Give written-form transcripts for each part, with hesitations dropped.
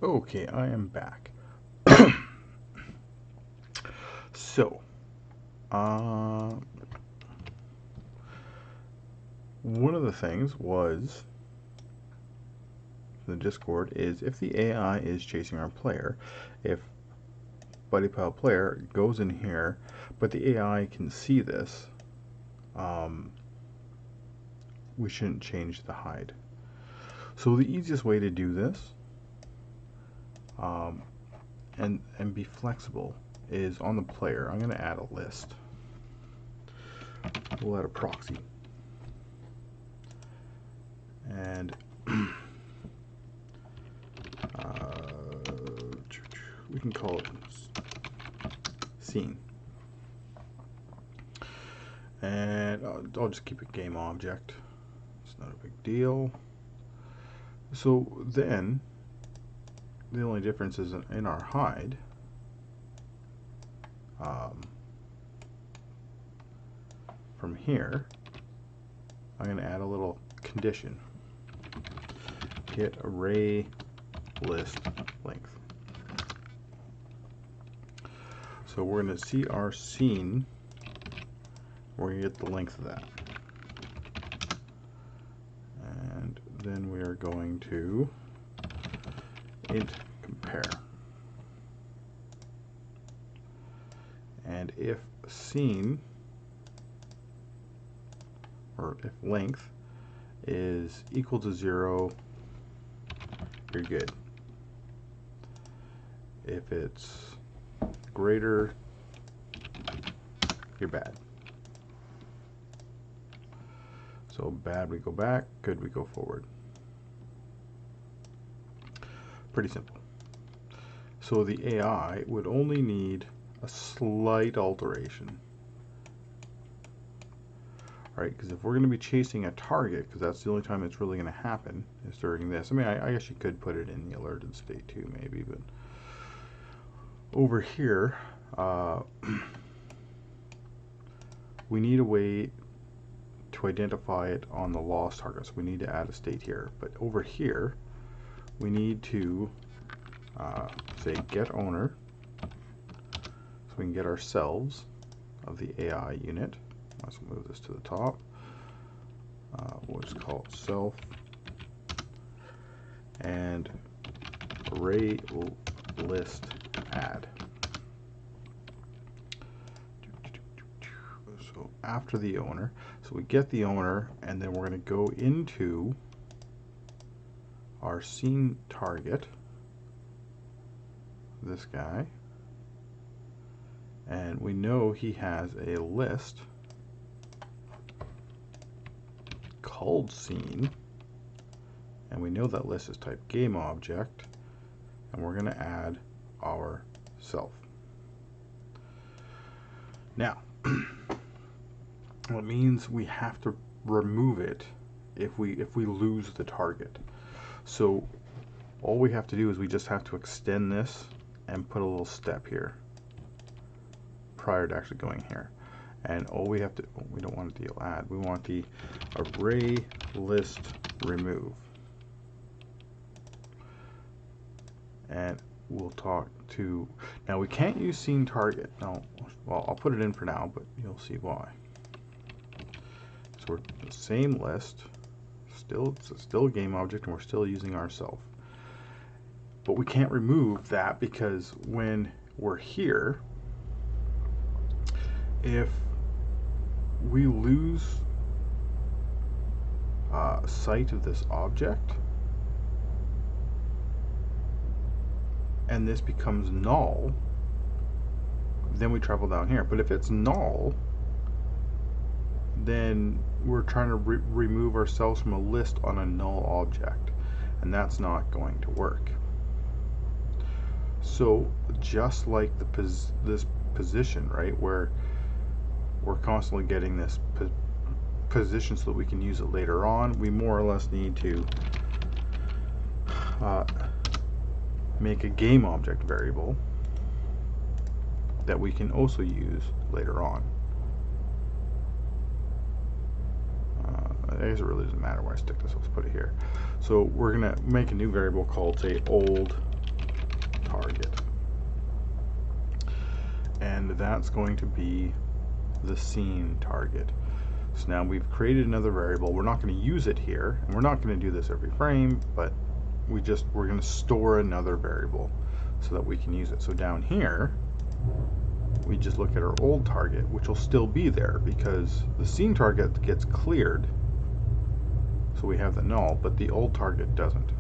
Okay, I am back. So, uh, one of the things was the Discord is if the AI is chasing our player, if BuddyPal player goes in here, but the AI can see this, we shouldn't change the hide. So the easiest way to do this, and be flexible, is on the player. I'm going to add a list. We'll add a proxy. And we can call it scene. And I'll just keep it game object. It's not a big deal. So then, the only difference is in our hide. From here, I'm going to add a little condition. Get array list length. So we're going to see our scene. We're going to get the length of that. And then we are going to int compare. And if scene, or if length is equal to 0, you're good. If it's greater, you're bad. So bad, we go back. Good, we go forward. Pretty simple. So the AI would only need a slight alteration. Right, because if we're going to be chasing a target, because that's the only time it's really going to happen, is during this. I mean, I guess you could put it in the alerted state too, maybe, but over here, we need a way to identify it on the lost target. So we need to add a state here. But over here, we need to say get owner, so we can get ourselves of the AI unit. Let's move this to the top. We'll just call it self and array list add. So after the owner, so we get the owner, and then we're going to go into our scene target, this guy, and we know he has a list called scene, and we know that list is type game object, and we're going to add our self. Now, it means we have to remove it if we lose the target. So all we have to do is we just have to extend this and put a little step here prior to actually going here. And all we have to, we don't want the deal add, we want the array list remove. And we'll talk to, now we can't use scene target. No, well, I'll put it in for now, but you'll see why. So we're the same list, it's still a game object, and we're still using ourself. But we can't remove that because when we're here, if we lose sight of this object and this becomes null, then we travel down here. But if it's null, then we're trying to remove ourselves from a list on a null object, and that's not going to work. So just like this position, right, where we're constantly getting this position so that we can use it later on, we more or less need to make a game object variable that we can also use later on. I guess it really doesn't matter where I stick this, let's put it here. So we're going to make a new variable called, say, old target. And that's going to be the scene target. So now we've created another variable. We're not going to use it here, and we're not going to do this every frame, but we're going to store another variable so that we can use it. So down here, we just look at our old target, which will still be there because the scene target gets cleared, so we have the null, but the old target doesn't.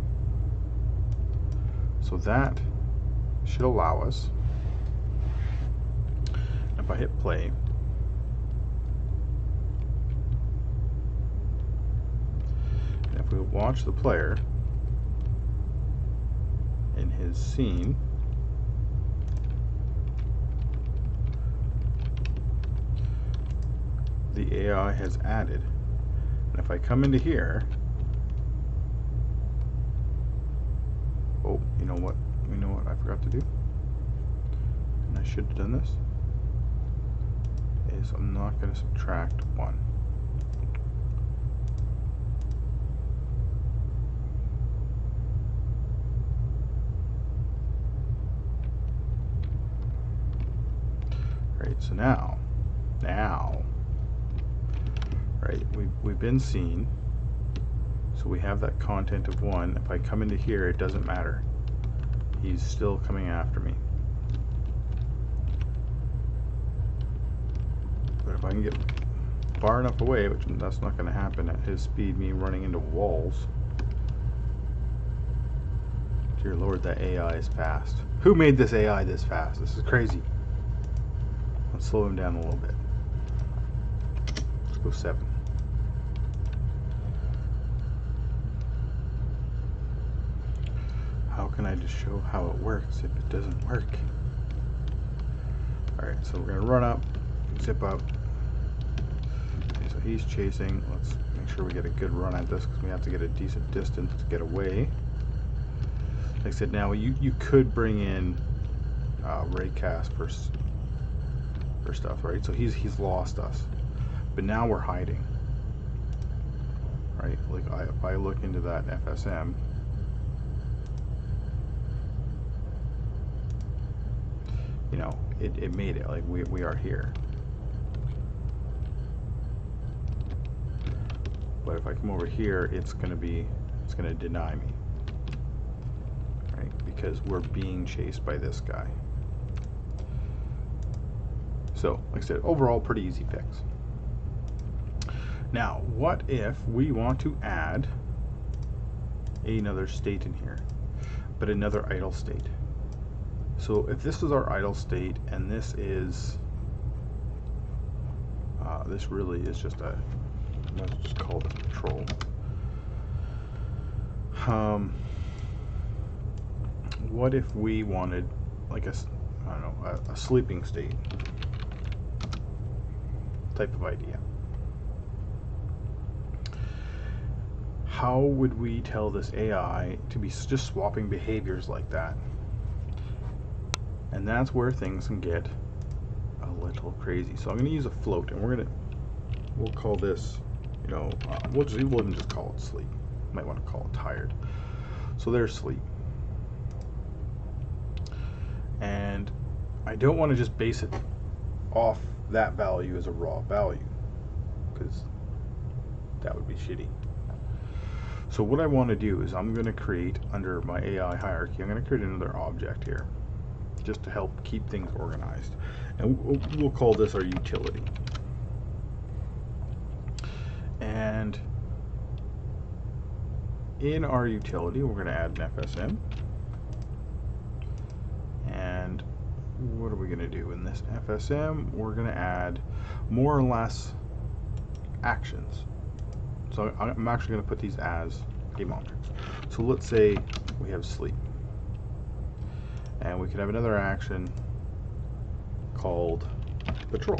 So that should allow us, if I hit play, and if we watch the player in his scene, the AI has added. And if I come into here, oh, you know what I forgot to do, and I should have done this, is I'm not going to subtract 1. Right, so now, right, we've been seen, so we have that content of 1. If I come into here, it doesn't matter. He's still coming after me. But if I can get far enough away, which that's not going to happen at his speed, me running into walls. Dear Lord, that AI is fast. Who made this AI this fast? This is crazy. Let's slow him down a little bit. Let's go 7. How can I just show how it works if it doesn't work? Alright, so we're going to run up, zip up. Okay, so he's chasing. Let's make sure we get a good run at this because we have to get a decent distance to get away. Like I said, now you could bring in raycast for stuff, right? So he's lost us, but now we're hiding, right? Like if I look into that FSM, you know, it made it. Like we are here. But if I come over here, it's gonna deny me, right? Because we're being chased by this guy. So, like I said, overall, pretty easy fix. Now, what if we want to add another state in here, but another idle state? So if this is our idle state, and this is, this really is just a, let's just call this patrol. What if we wanted, like a sleeping state type of idea? How would we tell this AI to be just swapping behaviors like that? And that's where things can get a little crazy. So I'm going to use a float, and we'll call this, you know, we'll even just call it sleep. Might want to call it tired. So there's sleep. And I don't want to just base it off that value as a raw value, because that would be shitty. So what I want to do is I'm going to create, under my AI hierarchy, I'm going to create another object here, just to help keep things organized. And we'll call this our utility. And in our utility, we're going to add an FSM. And what are we going to do in this FSM? We're going to add more or less actions. So I'm actually going to put these as game objects. So let's say we have sleep. And we could have another action called patrol.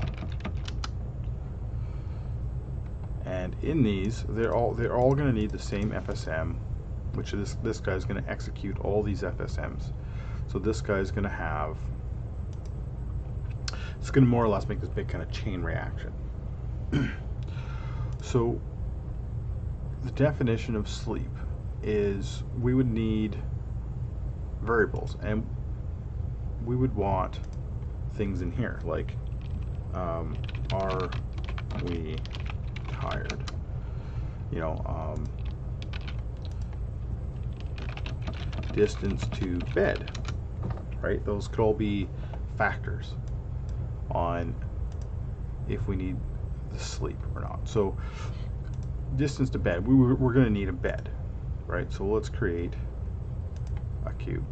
And in these, they're all going to need the same FSM, which is this guy's going to execute all these FSMs. So this guy's going to have, it's going to more or less make this big kind of chain reaction. So the definition of sleep is we would need variables, and we would want things in here like are we tired? You know, distance to bed, right? Those could all be factors on if we need the sleep or not. So distance to bed, we're going to need a bed, right? So let's create a cube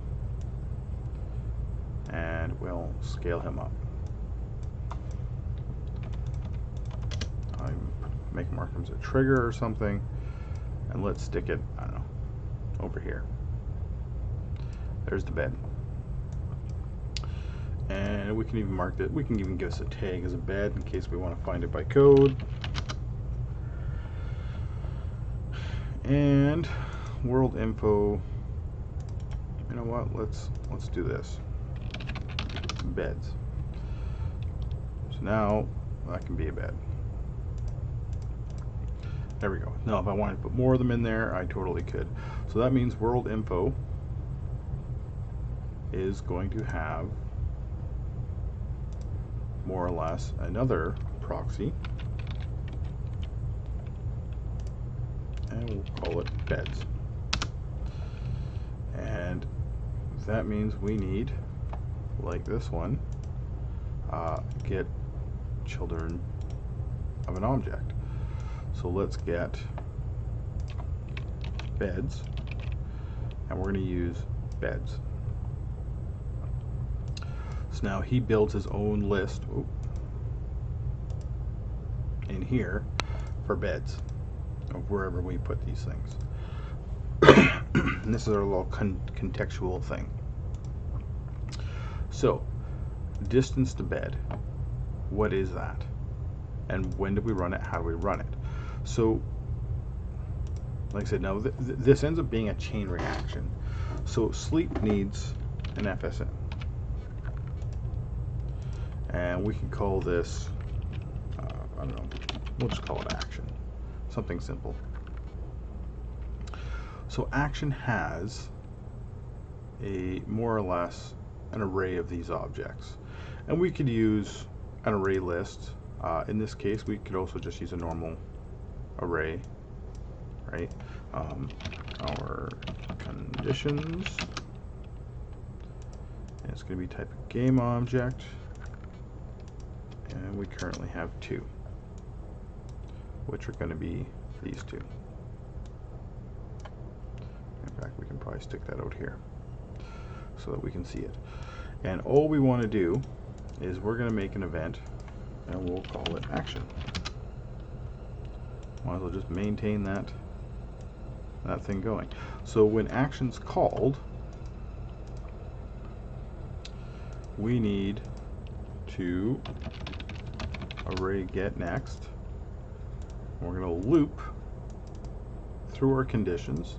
and we'll scale him up. Make mark him as a trigger or something, and let's stick it, I don't know, over here. There's the bed. And we can even mark that, we can even give us a tag as a bed in case we want to find it by code. And world info, you know what, let's do this. Beds. So now that can be a bed. There we go. Now if I wanted to put more of them in there, I totally could. So that means world info is going to have more or less another proxy, and we'll call it beds. And that means we need, like this one, get children of an object. So let's get beds, and we're going to use beds. So now he builds his own list in here for beds of wherever we put these things. And this is our little contextual thing. So distance to bed, what is that? And when do we run it? How do we run it? So like I said, now this ends up being a chain reaction. So sleep needs an FSM. And we can call this, I don't know, we'll just call it action. Something simple. So action has a more or less an array of these objects. And we could use an array list. In this case, we could also just use a normal array, right? Our conditions, and it's going to be type of game object, and we currently have 2, which are going to be these 2. In fact, we can probably stick that out here so that we can see it. And all we want to do is we're going to make an event, and we'll call it action. Might as well just maintain that thing going. So when action's called, we need to array get next. We're going to loop through our conditions.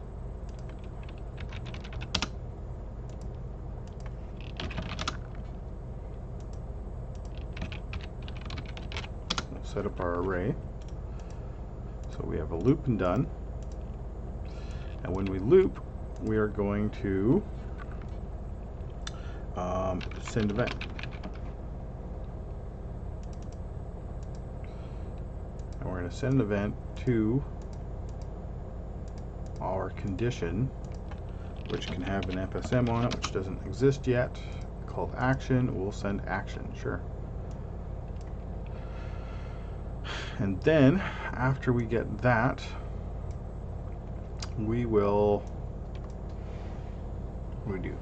We'll set up our array. So we have a loop and done. And when we loop, we are going to send event. And we're going to send an event to our condition, which can have an FSM on it, which doesn't exist yet, called action. We'll send action, sure. And then after we get that, we will, what do we do?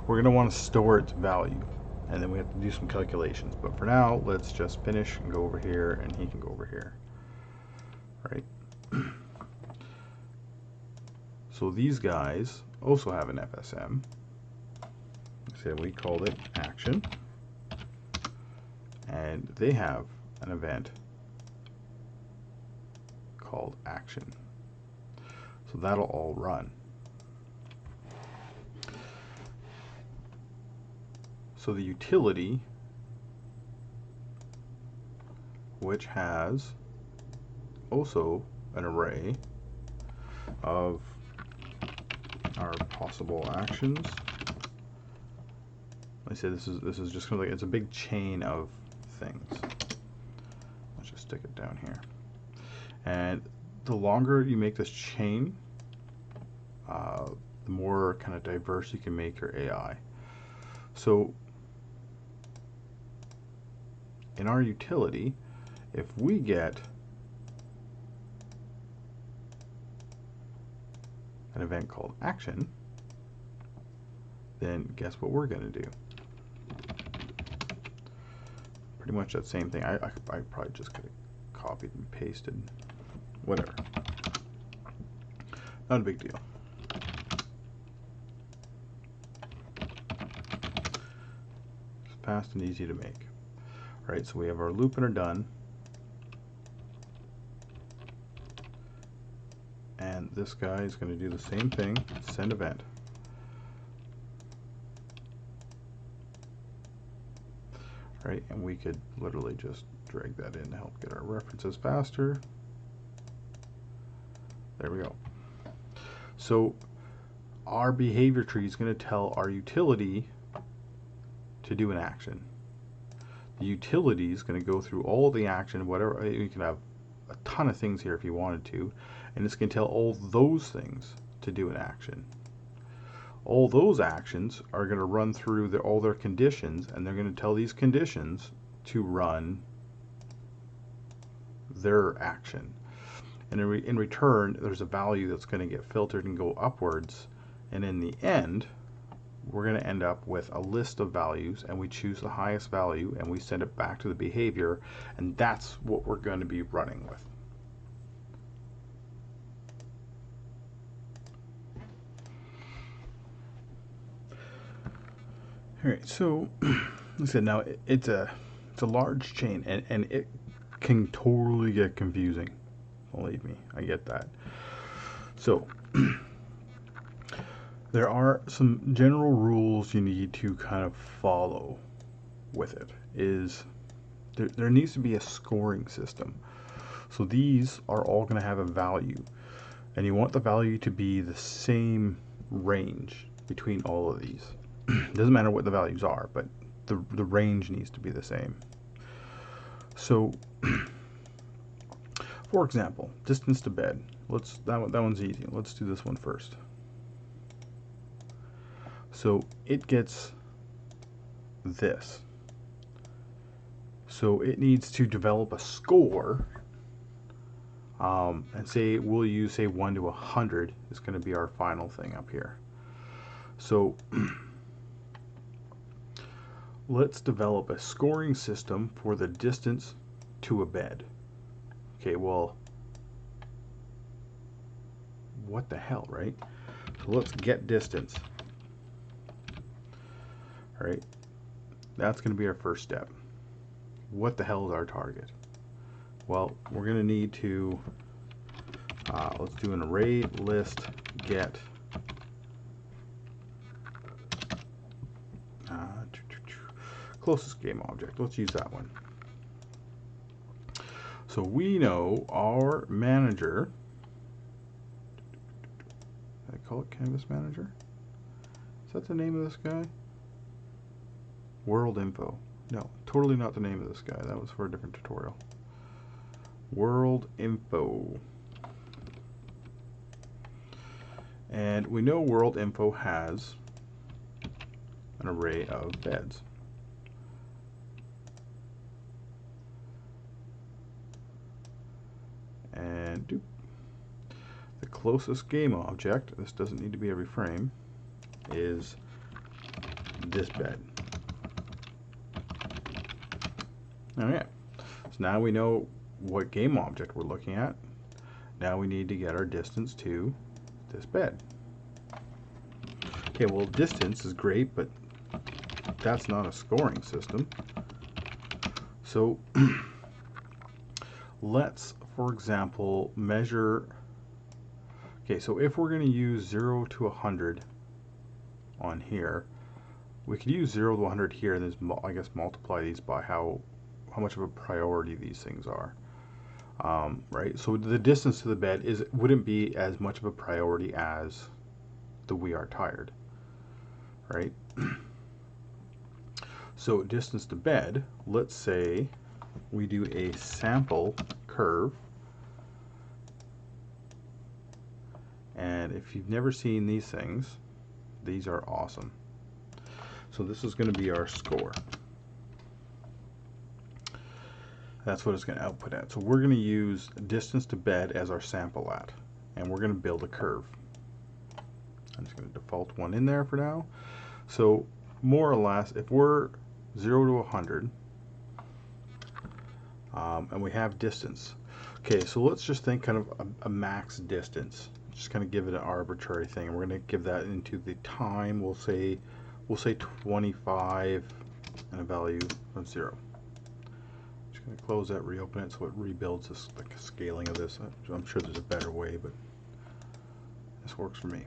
We're going to want to store its value, and then we have to do some calculations. But for now, let's just finish and go over here, and he can go over here, right? So these guys also have an FSM. So we called it action, and they have an event called action. So that'll all run. So the utility, which has also an array of our possible actions. I said this is just kind of like, it's a big chain of things. Let's just stick it down here. And the longer you make this chain, the more kind of diverse you can make your AI. So in our utility, if we get an event called action, then guess what we're going to do? Pretty much that same thing. I probably just could have copied and pasted. Whatever. Not a big deal. It's fast and easy to make. All right, so we have our loop and our done. And this guy is going to do the same thing, send event. Right, and we could literally just drag that in to help get our references faster. There we go. So our behavior tree is going to tell our utility to do an action. The utility is going to go through all the action, whatever. You can have a ton of things here if you wanted to, and it's going to tell all those things to do an action. All those actions are going to run through all their conditions, and they're going to tell these conditions to run their action. And in return, there's a value that's going to get filtered and go upwards. And in the end, we're going to end up with a list of values, and we choose the highest value, and we send it back to the behavior, and that's what we're going to be running with. All right, so like I said, now it's a large chain, and it can totally get confusing. Believe me, I get that. So there are some general rules you need to kind of follow with it. There needs to be a scoring system. So these are all going to have a value, and you want the value to be the same range between all of these. Doesn't matter what the values are, but the range needs to be the same. So for example, distance to bed. That one's easy. Let's do this one first. So it gets this. So it needs to develop a score, and say we'll use, say, 1 to 100 is going to be our final thing up here. So let's develop a scoring system for the distance to a bed. Okay, well, what the hell, right? So let's get distance. All right, that's going to be our first step. What the hell is our target? Well, we're going to need to, let's do an array list get closest game object. Let's use that one. So we know our manager, I call it canvas manager? Is that the name of this guy? World info. No, totally not the name of this guy. That was for a different tutorial. World info. And we know world info has an array of beds. And the closest game object, this doesn't need to be every frame, is this bed. Alright, so now we know what game object we're looking at. Now we need to get our distance to this bed. Okay, well, distance is great, but that's not a scoring system. So let's, for example, measure. Okay, so if we're going to use 0 to 100 on here, we could use 0 to 100 here, and then I guess multiply these by how much of a priority these things are. Right, so the distance to the bed wouldn't be as much of a priority as the we are tired, right? So distance to bed, let's say we do a sample curve. And if you've never seen these things, these are awesome. So this is going to be our score. That's what it's going to output at. So we're going to use distance to bed as our sample at, and we're going to build a curve. I'm just going to default one in there for now. So more or less, if we're 0 to 100, and we have distance. Okay, so let's just think kind of a max distance. Just kind of give it an arbitrary thing. And we're going to give that into the time. We'll say 25 and a value of 0. Just going to close that, reopen it, so it rebuilds this, the scaling of this. I'm sure there's a better way, but this works for me.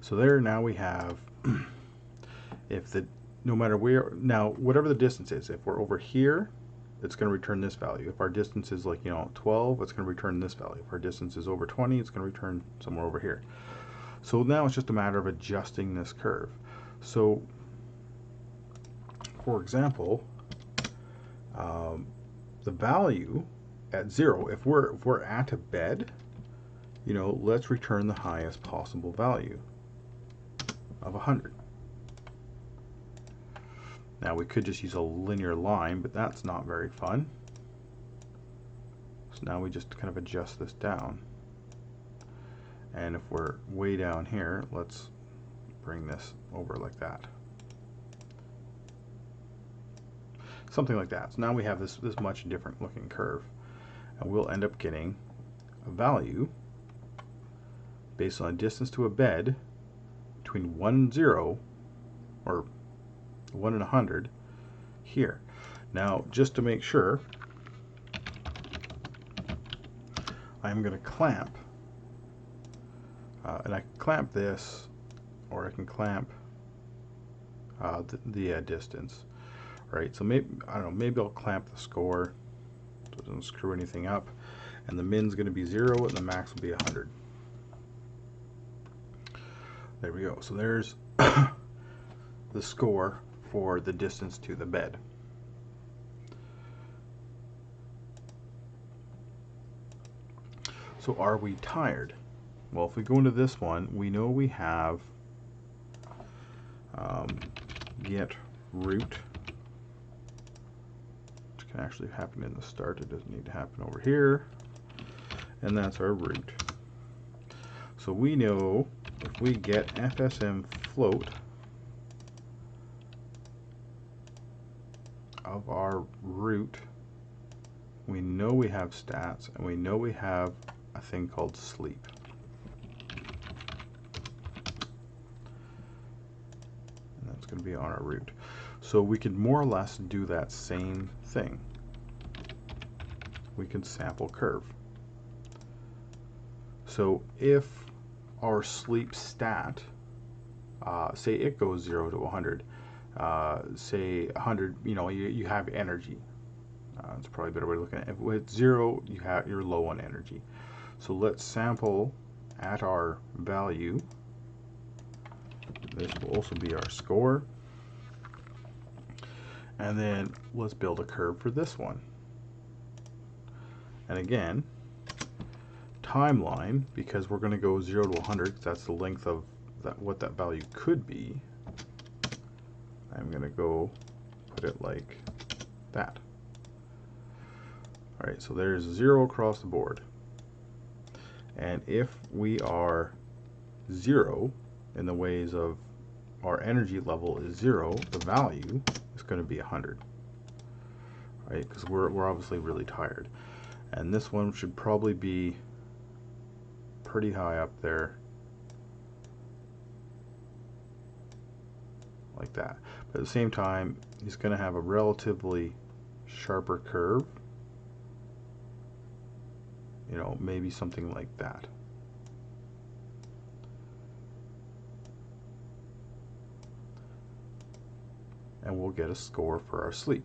So there, now we have if the no matter where, now whatever the distance is, if we're over here, it's going to return this value. If our distance is like 12, it's going to return this value. If our distance is over 20, it's going to return somewhere over here. So now it's just a matter of adjusting this curve. So for example, the value at 0, if we're at a bed, let's return the highest possible value of 100. Now we could just use a linear line, but that's not very fun. So now we just kind of adjust this down. And if we're way down here, let's bring this over like that. Something like that. So now we have this much different looking curve. And we'll end up getting a value based on distance to a bed between 1 and 0, or 1 and 100 here. Now, just to make sure, I'm going to clamp, and I can clamp this, or I can clamp the distance, right? So maybe, I don't know, maybe I'll clamp the score so it doesn't screw anything up, and the min's going to be 0 and the max will be 100. There we go. So there's the score for the distance to the bed. So are we tired? Well, if we go into this one, we know we have get root, which can actually happen in the start. It doesn't need to happen over here. And that's our root. So we know if we get FSM float of our root, we know we have stats, and we know we have a thing called sleep. And that's going to be on our root. So we could more or less do that same thing. We can sample curve. So if our sleep stat, say it goes 0 to 100, say 100, you have energy. It's probably a better way to look at it. If with 0, you're low on energy. So let's sample at our value. This will also be our score. And then let's build a curve for this one. And again, timeline, because we're going to go 0 to 100, because that's the length of what that value could be. I'm going to go put it like that. Alright, so there's 0 across the board. And if we are 0 in the ways of our energy level is 0, the value is going to be 100. Right? Because we're obviously really tired. And this one should probably be pretty high up there. Like that. But at the same time, he's going to have a relatively sharper curve. Maybe something like that. And we'll get a score for our sleep.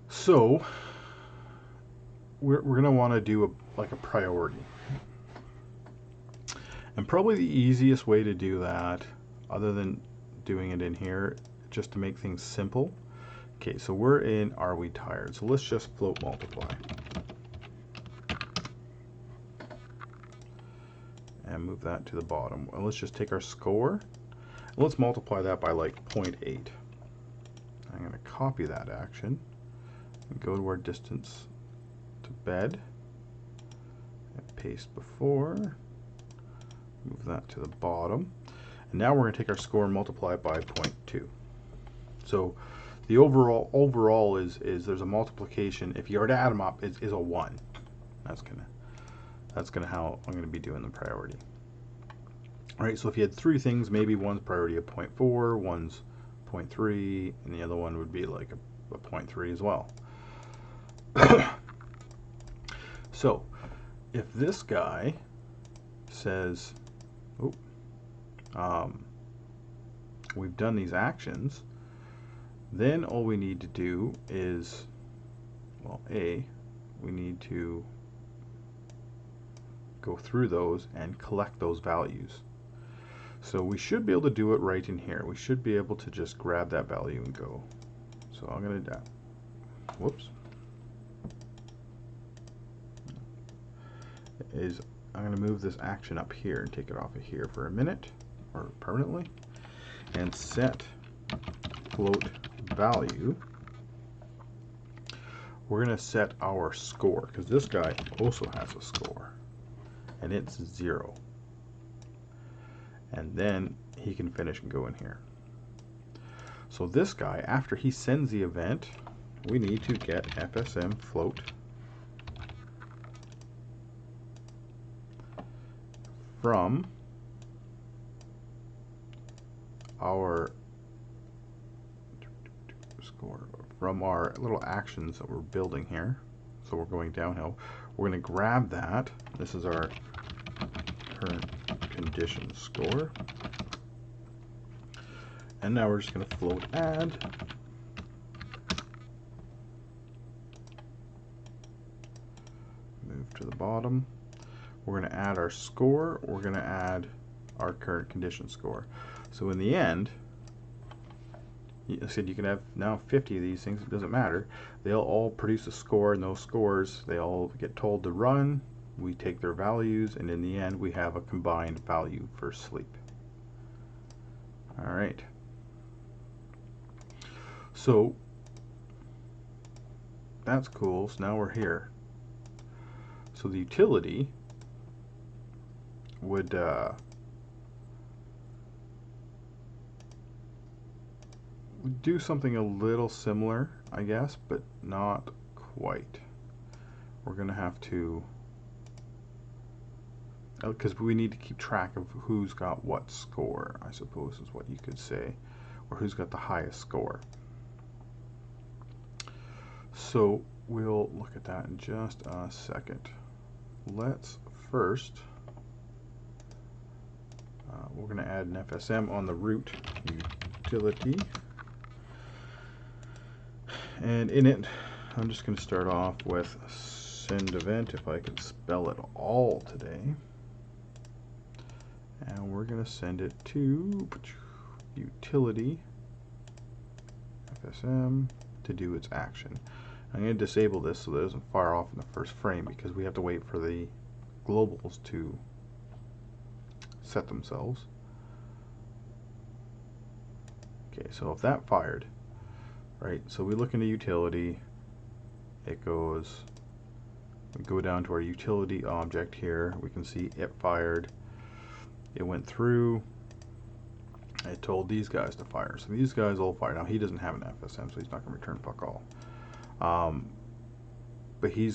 So we're going to want to do like a priority. And probably the easiest way to do that, other than doing it in here just to make things simple. Okay, so we're in Are We Tired? So let's just float multiply. And move that to the bottom. And let's just take our score. Let's multiply that by like 0.8. I'm going to copy that action and go to our distance to bed and paste before. Move that to the bottom. And now we're going to take our score and multiply it by 0.2. So the overall is there's a multiplication. If you were to add them up, is a 1. That's gonna how I'm gonna be doing the priority. All right. So if you had 3 things, maybe one's priority of 0.4, one's 0.3, and the other one would be like a 0.3 as well. So if this guy says, we've done these actions, then all we need to do is, well, we need to go through those and collect those values. So we should be able to do it right in here. We should be able to just grab that value and go. So I'm going to, I'm going to move this action up here and take it off of here for a minute, or permanently, and set float value. We're going to set our score, because this guy also has a score, and it's 0. And then he can finish and go in here. So this guy, after he sends the event, we need to get FSM float from our score, from our little actions that we're building here. So we're going downhill. We're going to grab that. This is our current condition score. And now we're just going to float add. Move to the bottom. We're going to add our score. We're going to add our current condition score. So in the end, I said you can have now 50 of these things. It doesn't matter. They'll all produce a score, and those scores, they all get told to run. We take their values, and in the end, we have a combined value for sleep. All right. So that's cool. So now we're here. So the utility would do something a little similar, I guess, but not quite. We're going to have to, because we need to keep track of who's got what score, I suppose is what you could say, or who's got the highest score. So we'll look at that in just a second. Let's first, we're going to add an FSM on the root utility. And in it, I'm just going to start off with send event, if I can spell it all today. And we're going to send it to utility FSM to do its action. I'm going to disable this so that it doesn't fire off in the first frame, because we have to wait for the globals to set themselves. Okay, so if that fired, right, so we look into utility, it goes, we go down to our utility object here, we can see it fired, it went through, it told these guys to fire, so these guys all fire. Now he doesn't have an FSM, so he's not going to return fuck all, but he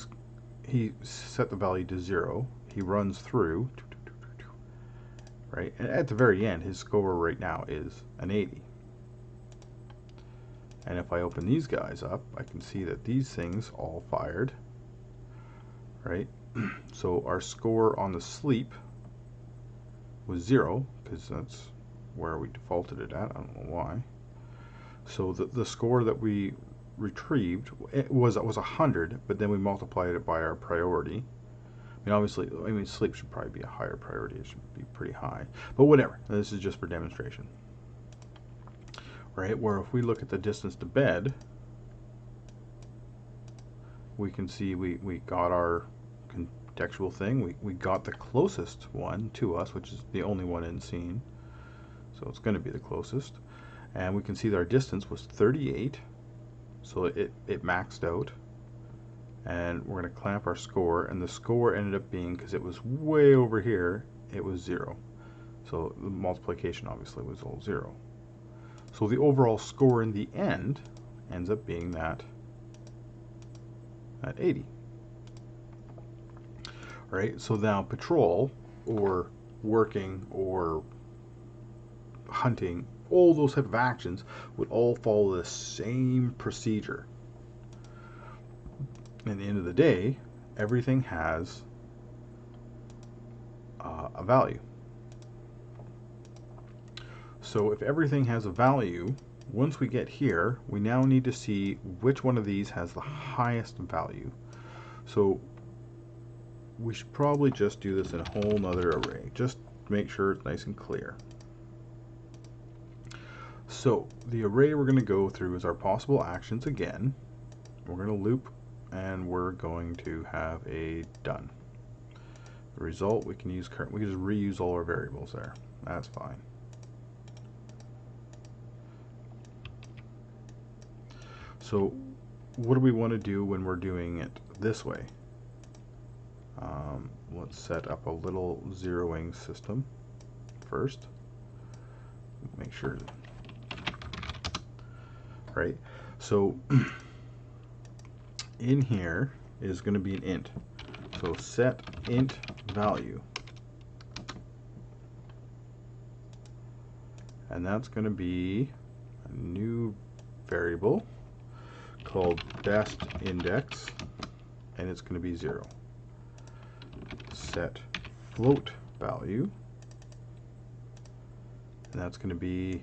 set the value to 0, he runs through, right, and at the very end his score right now is an 80. And if I open these guys up, I can see that these things all fired, right? So our score on the sleep was 0, because that's where we defaulted it at. I don't know why. So the score that we retrieved, it was 100, but then we multiplied it by our priority. I mean, obviously, sleep should probably be a higher priority. It should be pretty high. But whatever. This is just for demonstration. right? Where if we look at the distance to bed, we can see we got our contextual thing. We got the closest one to us, which is the only one in scene. So it's going to be the closest. And we can see that our distance was 38. So it maxed out. And we're going to clamp our score. And the score ended up being, because it was way over here, it was 0. So the multiplication obviously was all 0. So the overall score in the end ends up being that at 80. Right? So now patrol, or working, or hunting, all those type of actions would all follow the same procedure. At the end of the day, everything has a value. So if everything has a value, once we get here, we now need to see which one of these has the highest value. So we should probably just do this in a whole nother array, just to make sure it's nice and clear. So the array we're going to go through is our possible actions again. We're going to loop, and we're going to have a done. The result, we can use current. We can just reuse all our variables there. That's fine. So what do we want to do when we're doing it this way? Let's set up a little zeroing system first. Make sure, right? So in here is going to be an int. So set int value. And that's going to be a new variable called best index, and it's going to be 0. Set float value, and that's going to be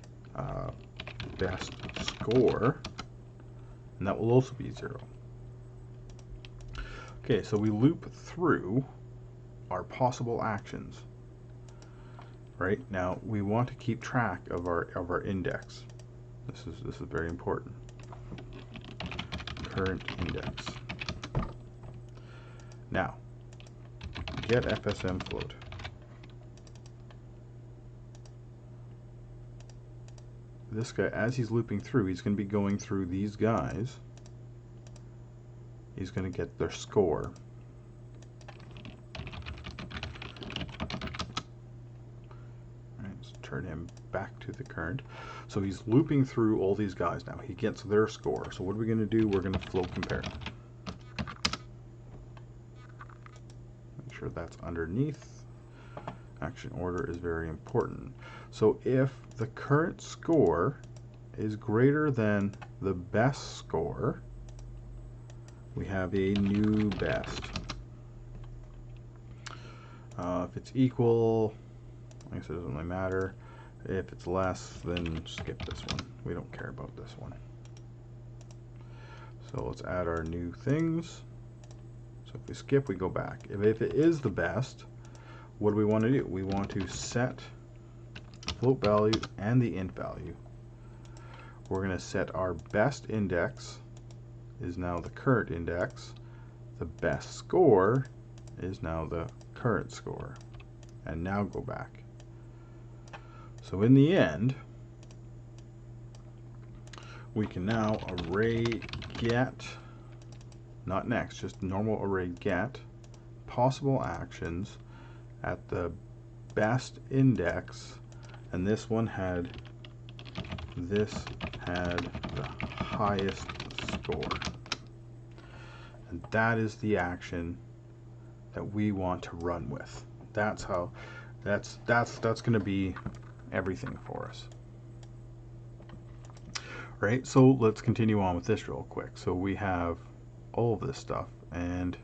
best score, and that will also be 0. Okay, so we loop through our possible actions. Right now, we want to keep track of our index. This is very important. Current index. Now, get FSM float. This guy, as he's looping through, he's going to be going through these guys. He's going to get their score. Right, let's turn him back to the current. So he's looping through all these guys now. He gets their score. So what are we going to do? We're going to float compare. Make sure that's underneath. Action order is very important. So if the current score is greater than the best score, we have a new best. If it's equal, I guess it doesn't really matter. If it's less, then skip this one. We don't care about this one. So let's add our new things. So if we skip, we go back. If it is the best, what do we want to do? We want to set float value and the int value. We're going to set our best index is now the current index. The best score is now the current score. And now go back. So in the end, we can now array get, not next, just normal array get possible actions at the best index, and this had the highest score. And that is the action that we want to run with. That's how that's going to be everything for us. Right, so let's continue on with this real quick. So we have all of this stuff, and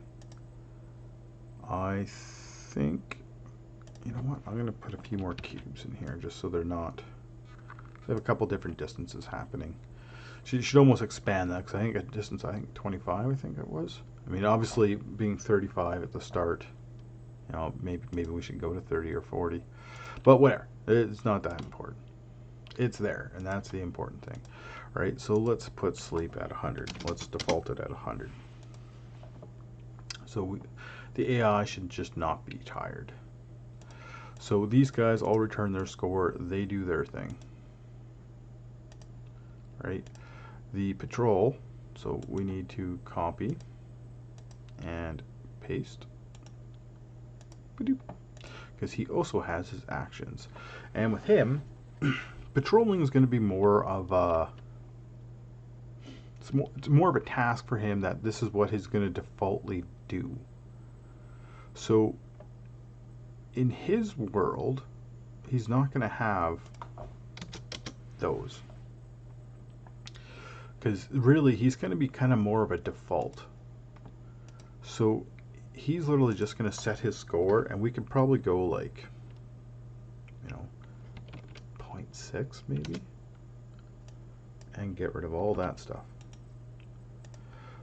I think, you know what, I'm going to put a few more cubes in here just so they're not, they have a couple different distances happening. You should almost expand that, because I think a distance, 25, I think it was. I mean, obviously being 35 at the start, you know, maybe we should go to 30 or 40, but whatever, it's not that important. It's there, and that's the important thing, right? So let's put sleep at 100. Let's default it at 100. So the AI should just not be tired. So these guys all return their score. They do their thing, right? The patrol, so we need to copy and paste, because he also has his actions. And with him, patrolling is going to be more of a, it's more of a task for him, that this is what he's going to defaultly do. So in his world, he's not going to have those, because really he's going to be kind of more of a default. So he's literally just going to set his score, and we could probably go like, you know, 0.6 maybe, and get rid of all that stuff.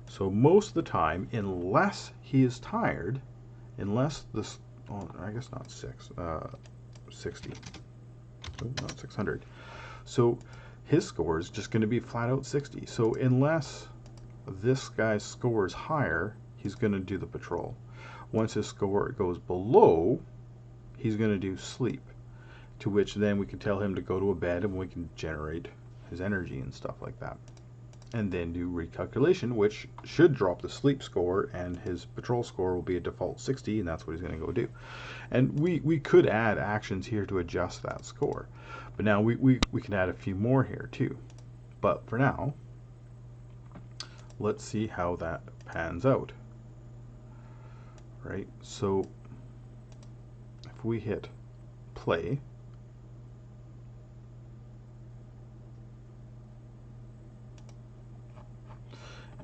So most of the time, unless he is tired, unless this, oh, I guess not 60, oh, not 600. So his score is just going to be flat out 60. So unless this guy's score is higher, he's going to do the patrol. Once his score goes below, he's going to do sleep, to which then we can tell him to go to a bed, and we can generate his energy and stuff like that. And then do recalculation, which should drop the sleep score, and his patrol score will be a default 60, and that's what he's going to go do. And we could add actions here to adjust that score. But now we can add a few more here too. But for now, let's see how that pans out. Right, so if we hit play,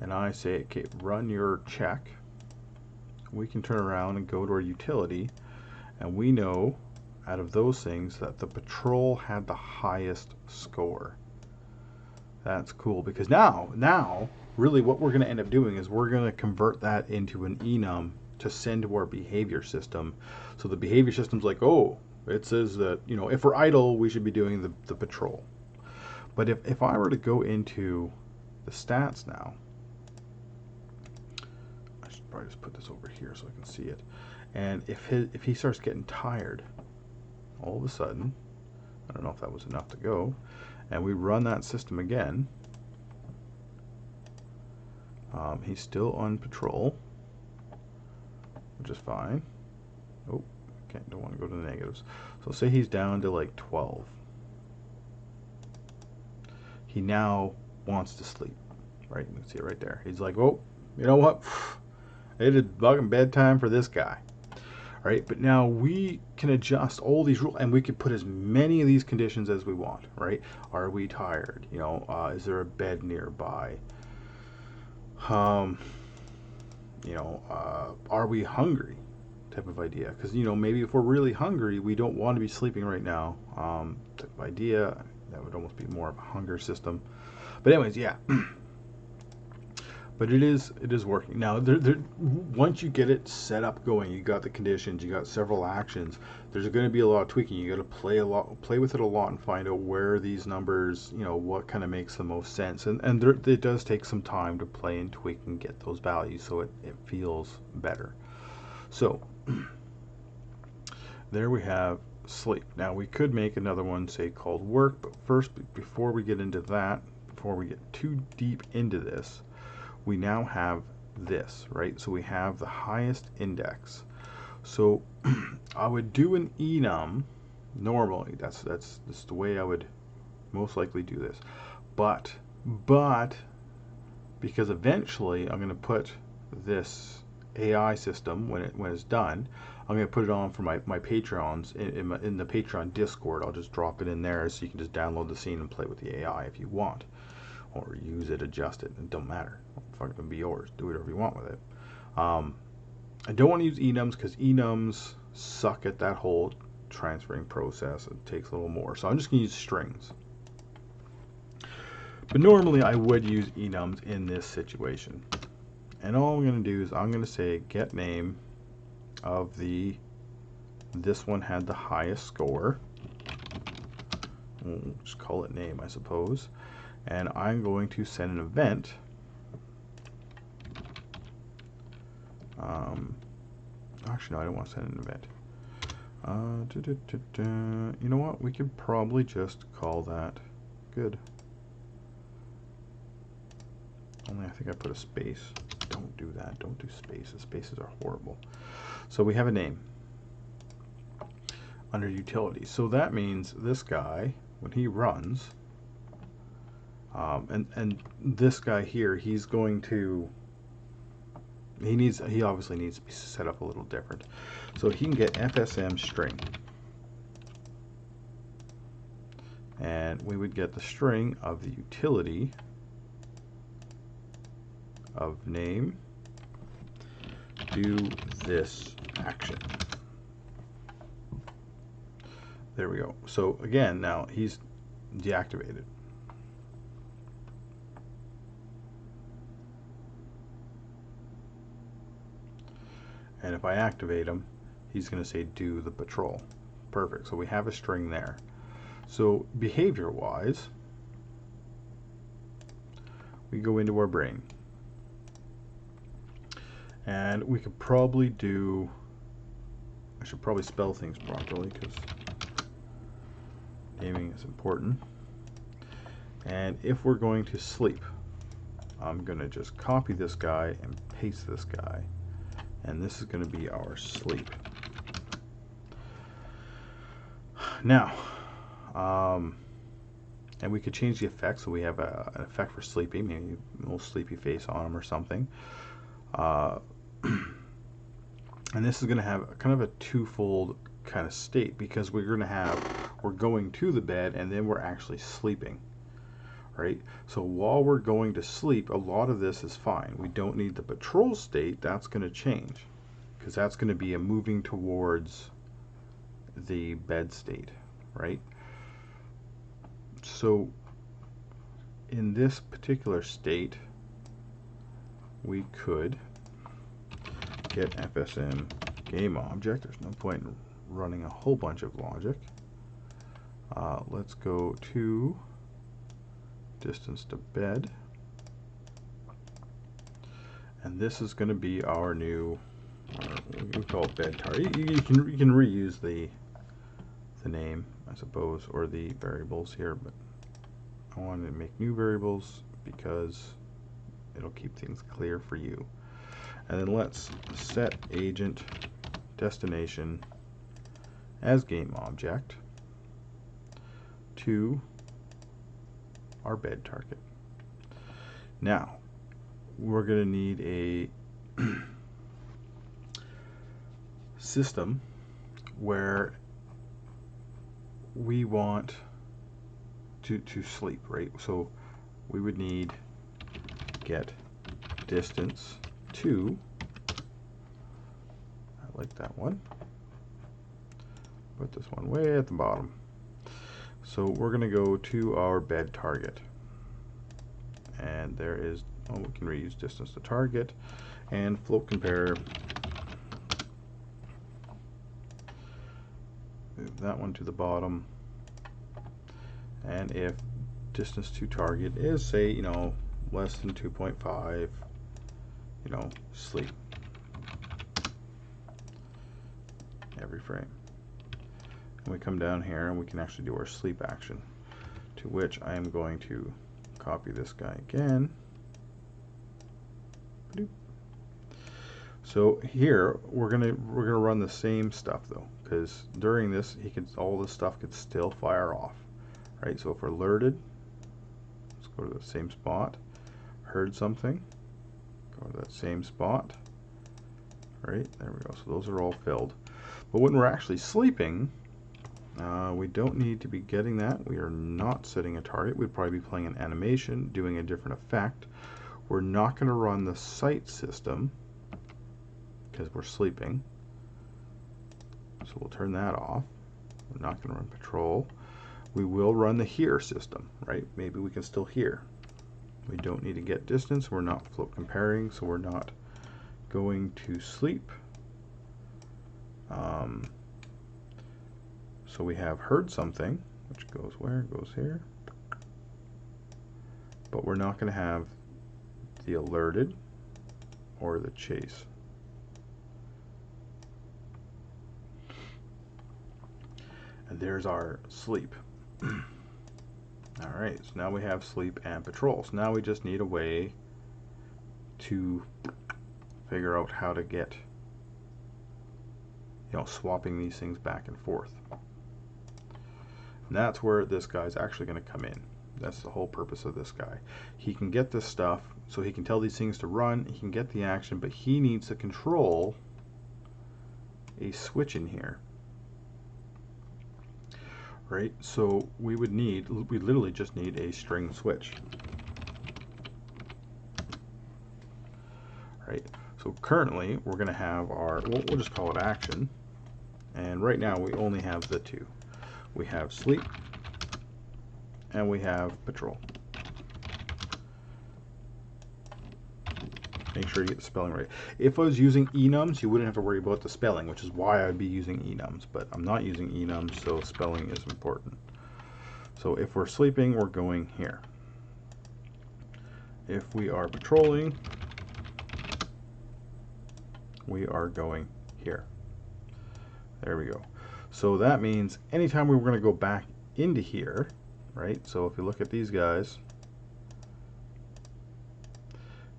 and I say, okay, run your check, we can turn around and go to our utility, and we know out of those things that the patrol had the highest score. That's cool, because now really what we're going to end up doing is we're going to convert that into an enum to send to our behavior system. So the behavior system's like, oh, it says that, you know, if we're idle, we should be doing the patrol. But if I were to go into the stats now, I should probably just put this over here so I can see it. And if he starts getting tired, all of a sudden, I don't know if that was enough to go, and we run that system again, he's still on patrol, which is fine. Oh, okay, don't want to go to the negatives. So say he's down to like 12. He now wants to sleep, right? You can see it right there. He's like, oh, you know what? It is fucking bedtime for this guy. All right, but now we can adjust all these rules, and we can put as many of these conditions as we want, right? Are we tired? You know, is there a bed nearby? You know, are we hungry? Type of idea, because you know, maybe if we're really hungry, we don't want to be sleeping right now. Type of idea, that would almost be more of a hunger system. But anyways, yeah. But it is working now. Once you get it set up going, you got the conditions, you got several actions. There's going to be a lot of tweaking. You got to play with it a lot, and find out where these numbers, you know, what kind of makes the most sense. And it does take some time to play and tweak and get those values so it feels better. So there we have sleep. Now we could make another one, say, called work, but first, before we get into that, before we get too deep into this, we now have this, right? So we have the highest index. So I would do an enum normally. That's the way I would most likely do this. But because eventually I'm going to put this AI system, when it's done, I'm going to put it on for my Patreons in the Patreon Discord. I'll just drop it in there, so you can just download the scene and play with the AI if you want, or use it, adjust it. It don't matter. It's going to be yours. Do whatever you want with it. I don't want to use enums, because enums suck at that whole transferring process. It takes a little more. So I'm just going to use strings. But normally I would use enums in this situation. And all I'm going to do is I'm going to say get name of this one had the highest score. we'll just call it name, I suppose. And I'm going to send an event. Actually, no, I don't want to send an event. You know what? We could probably just call that good. Only I think I put a space. Don't do that. Don't do spaces. Spaces are horrible. So we have a name under utilities. So that means this guy, when he runs, and this guy here, he's going to, he obviously needs to be set up a little different. So he can get FSM string, and we would get the string of the utility of name, do this action. There we go. So again, now he's deactivated. And if I activate him, he's going to say do the patrol. Perfect. So we have a string there. So behavior wise, we go into our brain. And we could probably do, I should probably spell things properly because naming is important. And if we're going to sleep, I'm going to just copy this guy and paste this guy. And this is going to be our sleep. Now, and we could change the effect. So we have an effect for sleeping, maybe a little sleepy face on him or something. And this is going to have kind of a twofold kind of state, because we're going to the bed and then we're actually sleeping, right? So while we're going to sleep, a lot of this is fine. We don't need the patrol state. That's going to change, because that's going to be a moving towards the bed state, right? So in this particular state, we could get FSM game object. There's no point in running a whole bunch of logic. Let's go to distance to bed, and this is going to be our new, we call it bed target. You can reuse the name, I suppose, or the variables here, but I wanted to make new variables because it'll keep things clear for you. And then let's set agent destination as game object to our bed target. Now we're going to need a system where we want to sleep, right? So we would need get distance to, I like that one, put this one way at the bottom. So we're going to go to our bed target, and there is, oh, we can reuse distance to target and float compare. Move that one to the bottom, and if distance to target is, say, you know, less than 2.5, you know, sleep every frame. And we come down here and we can actually do our sleep action, to which I am going to copy this guy again. So here we're gonna run the same stuff though, because during this all this stuff could still fire off, right? So if we're alerted, let's go to the same spot. Heard something, go to that same spot, right? There we go. So those are all filled. But when we're actually sleeping, we don't need to be getting that. We are not setting a target. We'd probably be playing an animation, doing a different effect. We're not going to run the sight system because we're sleeping. So we'll turn that off. We're not going to run patrol. We will run the hear system, right? Maybe we can still hear. We don't need to get distance. We're not float comparing, so we're not going to sleep. So we have heard something. which goes where? Goes here. But we're not going to have the alerted or the chase. And there's our sleep. Alright, so now we have sleep and patrol. So now we just need a way to figure out how to get, swapping these things back and forth. And that's where this guy's actually going to come in. That's the whole purpose of this guy. He can get this stuff, so he can tell these things to run, he can get the action, but he needs to control a switch in here. Right? So we literally just need a string switch. Right? So currently we're going to have our, we'll just call it action. And right now we only have the two. We have sleep and we have patrol. Make sure you get the spelling right. If I was using enums, you wouldn't have to worry about the spelling, which is why I'd be using enums, but I'm not using enums, so spelling is important. So if we're sleeping, we're going here. If we are patrolling, we are going here. There we go. So that means anytime we were going to go back into here, right? So if you look at these guys,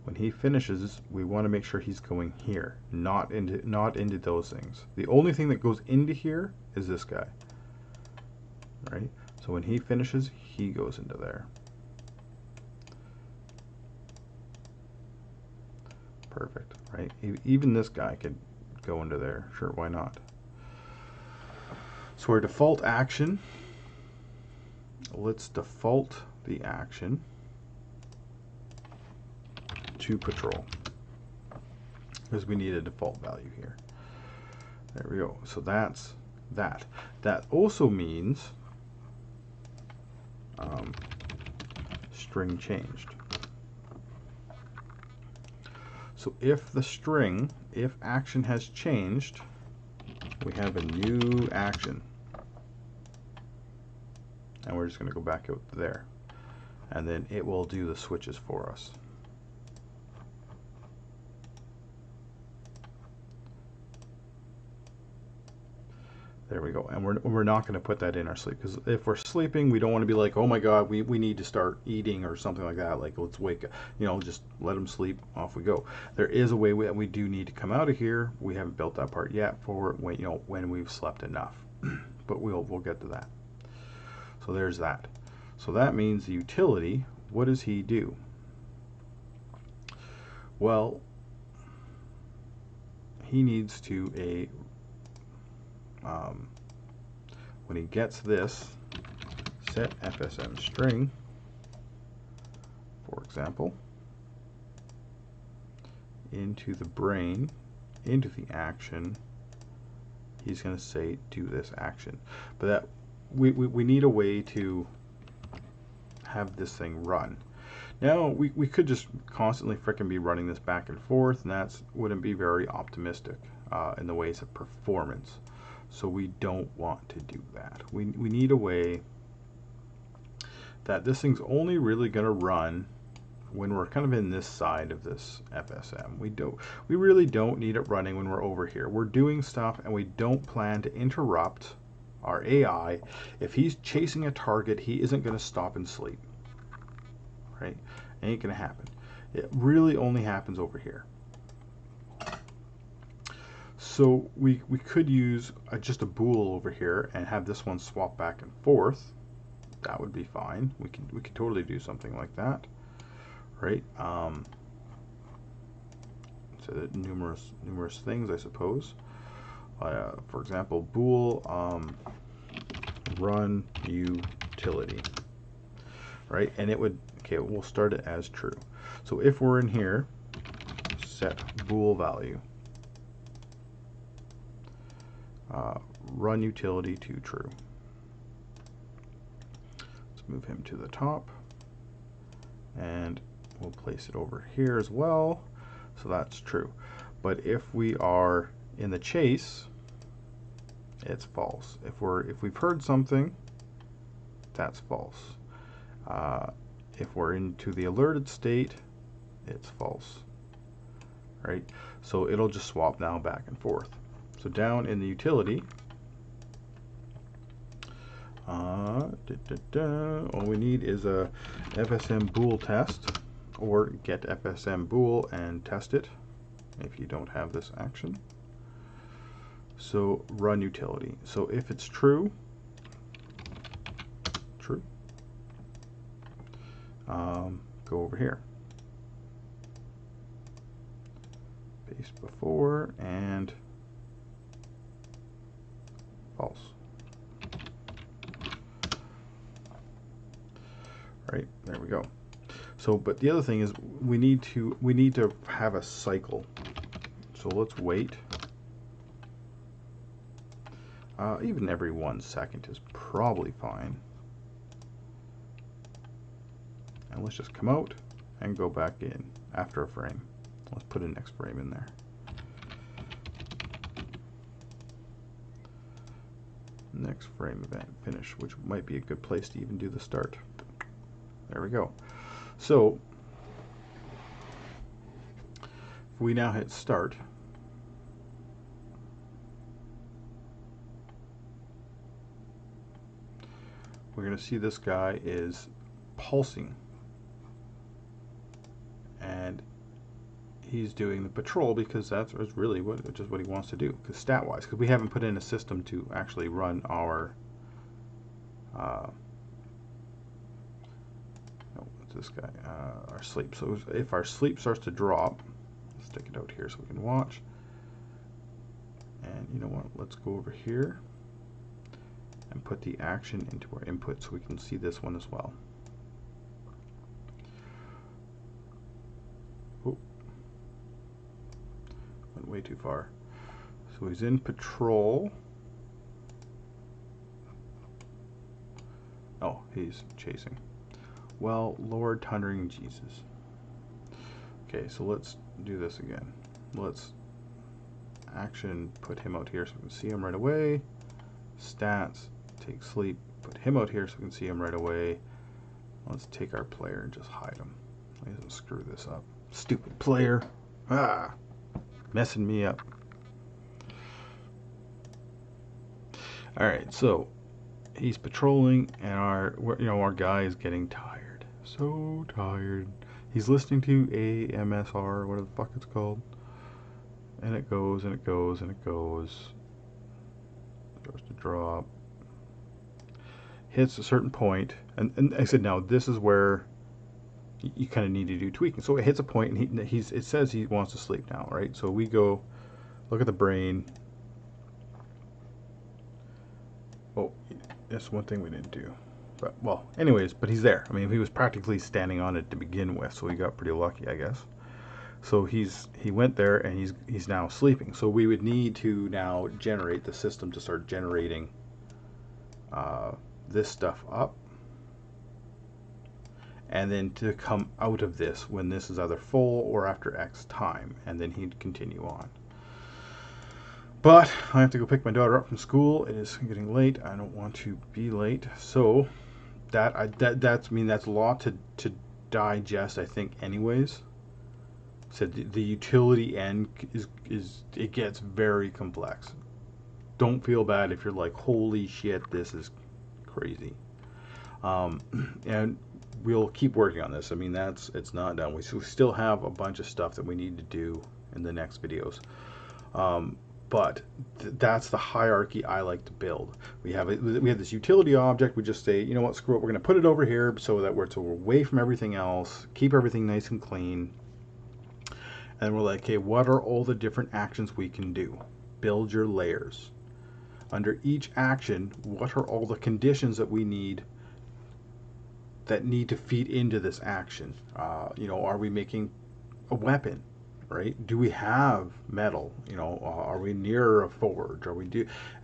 when he finishes, we want to make sure he's going here, not into those things. The only thing that goes into here is this guy, right? So when he finishes, he goes into there. Perfect, right? Even this guy could go into there. Sure, why not? So our default action, let's default the action to patrol, because we need a default value here. There we go. So that's that. That also means string changed. So if the string, if action has changed, we have a new action. And we're just going to go back out there. And then it will do the switches for us. There we go. And we're not going to put that in our sleep, because if we're sleeping, we don't want to be like, oh my god, we need to start eating or something like that. Like, let's wake up, just let them sleep, off we go. There is a way that we do need to come out of here. We haven't built that part yet for when, when we've slept enough. But we'll get to that. So there's that. So that means the utility, what does he do? Well, he needs to when he gets this, set FSM string, for example, into the brain, into the action, he's going to say do this action. But that we need a way to have this thing run. Now we could just constantly frickin' be running this back and forth, and that wouldn't be very optimistic in the ways of performance. So we don't want to do that. We need a way that this thing's only really going to run when we're kind of in this side of this FSM. We really don't need it running when we're over here. We're doing stuff and we don't plan to interrupt our AI. If he's chasing a target, he isn't going to stop and sleep. Right? Ain't going to happen. It really only happens over here. So we could use just a bool over here and have this one swap back and forth. That would be fine. We could totally do something like that, right? So that numerous things, I suppose. For example, bool run utility, right? And it would, okay, we'll start it as true. So if we're in here, set bool value. Run utility to true. Let's move him to the top, and we'll place it over here as well, so that's true. But if we are in the chase, it's false. If we've heard something, that's false. If we're into the alerted state, it's false, right? So it'll just swap now back and forth. So down in the utility, all we need is a FSM bool test, or get FSM bool and test it if you don't have this action. So run utility. So if it's true, go over here, paste before and false. Right, there we go. So, but the other thing is we need to have a cycle. So let's wait. Even every 1 second is probably fine. And let's just come out and go back in after a frame. Let's put a next frame in there. Next frame event finish, which might be a good place to even do the start. There we go. So if we now hit start, we're going to see this guy is pulsing, and he's doing the patrol because that's really just what he wants to do, because stat-wise, because we haven't put in a system to actually run our what's this guy, our sleep. So if our sleep starts to drop, let's stick it out here so we can watch. And you know what, let's go over here and put the action into our input so we can see this one as well. Oh, went way too far. So he's in patrol. Oh, he's chasing. Well, Lord Thundering Jesus. Okay, so let's do this again. Let's action, put him out here so we can see him right away. Stats, take sleep, put him out here so we can see him right away. Let's take our player and just hide him. He doesn't screw this up. Stupid player. Ah, messing me up. Alright, so he's patrolling, and our guy is getting tired. So tired. He's listening to AMSR, whatever the fuck it's called. And it goes, and it goes, and it goes. Starts to drop. Hits a certain point, and I said, now this is where you kind of need to do tweaking. So it hits a point, and it says he wants to sleep now, right? So we go look at the brain. Oh, that's one thing we didn't do. But well, anyways, but he's there. I mean, he was practically standing on it to begin with, so he got pretty lucky, I guess. So he went there, and he's now sleeping. So we would need to now generate the system to start generating this stuff up, and then to come out of this when this is either full or after X time, and then he'd continue on. But I have to go pick my daughter up from school. It is getting late. I don't want to be late. So that's a lot to digest, I think, anyways. So the utility end is it gets very complex. Don't feel bad if you're like, holy shit, this is crazy. And we'll keep working on this. I mean, it's not done. We still have a bunch of stuff that we need to do in the next videos. But that's the hierarchy I like to build. We have this utility object. We just say, you know what, screw it. We're going to put it over here so that we're away from everything else. Keep everything nice and clean. And we're like, okay, what are all the different actions we can do? Build your layers. Under each action, what are all the conditions that we need to feed into this action? Are we making a weapon? Right? Do we have metal? Are we near a forge?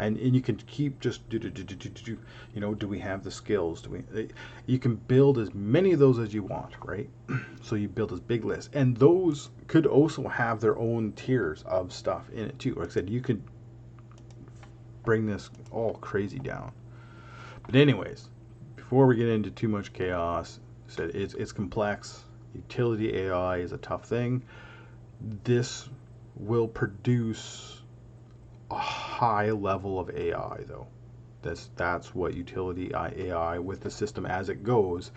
And you can keep just do. Do we have the skills? You can build as many of those as you want, right? So you build this big list, and those could also have their own tiers of stuff in it too. Like I said, you could bring this all crazy down. But anyways, before we get into too much chaos, said it's complex. Utility AI is a tough thing. This will produce a high level of AI, though. That's what utility AI with the system as it goes,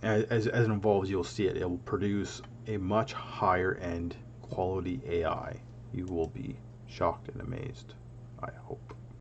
as it evolves, you'll see it. It will produce a much higher end quality AI. You will be shocked and amazed, I hope.